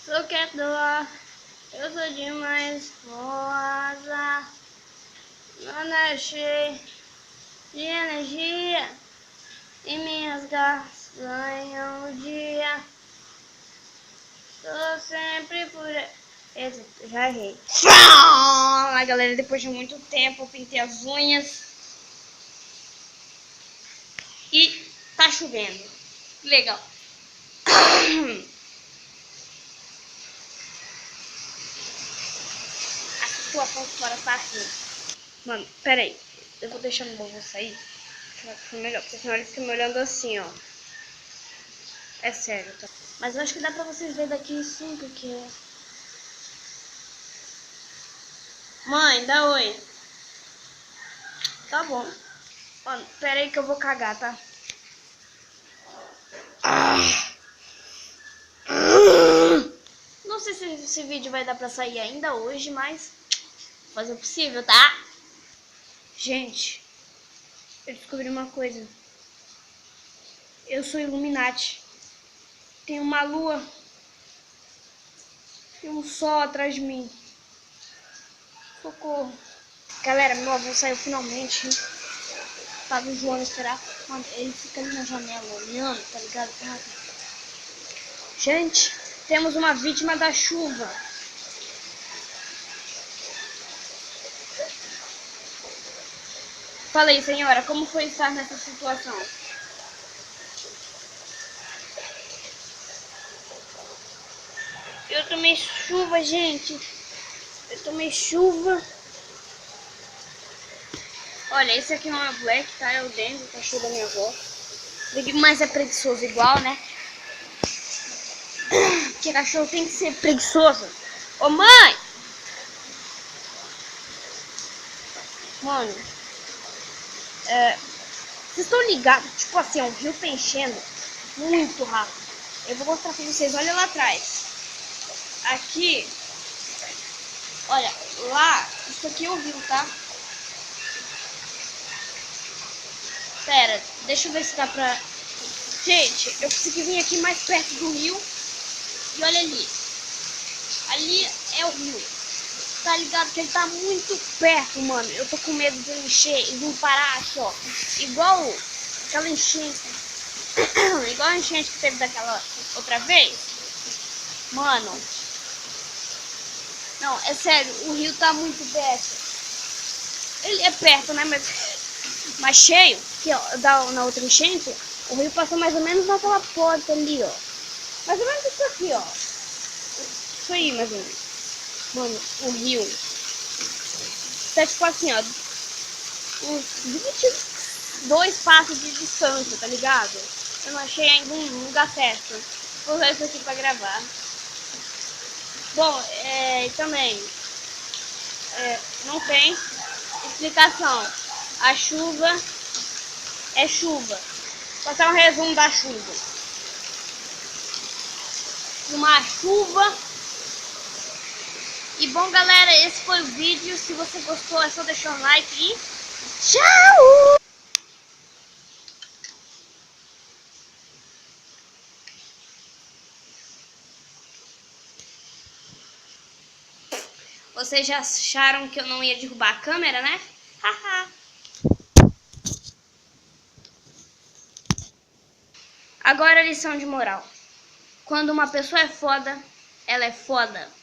Sou quieta, eu sou demais rosa. Não cheia de energia e minhas garras ganham o dia. Tô sempre por... Eita, já errei. Fala, galera, depois de muito tempo eu pintei as unhas. E tá chovendo. Legal. A situação fora tá assim. Mano, pera aí. Eu vou deixar no bom, vou sair. Foi melhor, porque senão ele fica me olhando assim, ó. É sério, tá? Mas eu acho que dá pra vocês verem daqui sim, porque... Mãe, dá oi. Tá bom. Mano, pera aí que eu vou cagar, tá? Não sei se esse vídeo vai dar pra sair ainda hoje, mas... vou fazer o possível, tá? Gente, eu descobri uma coisa. Eu sou Illuminati. Tem uma lua. Tem um sol atrás de mim. Socorro. Galera, meu avô saiu finalmente. Tava o João esperar. Mano, ele fica ali na janela olhando, tá ligado? Gente, temos uma vítima da chuva. Falei, senhora, como foi estar nessa situação? Eu tomei chuva, gente. Eu tomei chuva. Olha, esse aqui não é o Black, tá? É o Denver, o cachorro da minha avó. Mas é preguiçoso igual, né? Porque cachorro tem que ser preguiçoso. Ô, mãe! Mano, vocês estão ligados? Tipo assim, o rio tá enchendo muito rápido. Eu vou mostrar pra vocês, olha lá atrás. Aqui, olha, lá, isso aqui é o rio, tá? Pera, deixa eu ver se dá pra... Gente, eu consegui vir aqui mais perto do rio. E olha ali. Ali é o rio. Tá ligado que ele tá muito perto, mano. Eu tô com medo de ele encher e vir parar aqui, ó. Igual aquela enchente. Igual a enchente que teve daquela outra vez. Mano. Não, é sério. O rio tá muito perto. Ele é perto, né? Mas cheio. Que na outra enchente, o rio passou mais ou menos naquela porta ali, ó. Mais ou menos isso aqui, ó. Isso aí, mais ou menos. Mano, o rio tá tipo assim, ó, uns 22 passos de distância, tá ligado? Eu não achei ainda um lugar certo. Vou usar isso aqui pra gravar. Bom, também não tem explicação. A chuva é chuva. Vou passar um resumo da chuva. Uma chuva. E bom, galera, esse foi o vídeo. Se você gostou, é só deixar um like e tchau! Vocês já acharam que eu não ia derrubar a câmera, né? Haha! Agora a lição de moral. Quando uma pessoa é foda, ela é foda.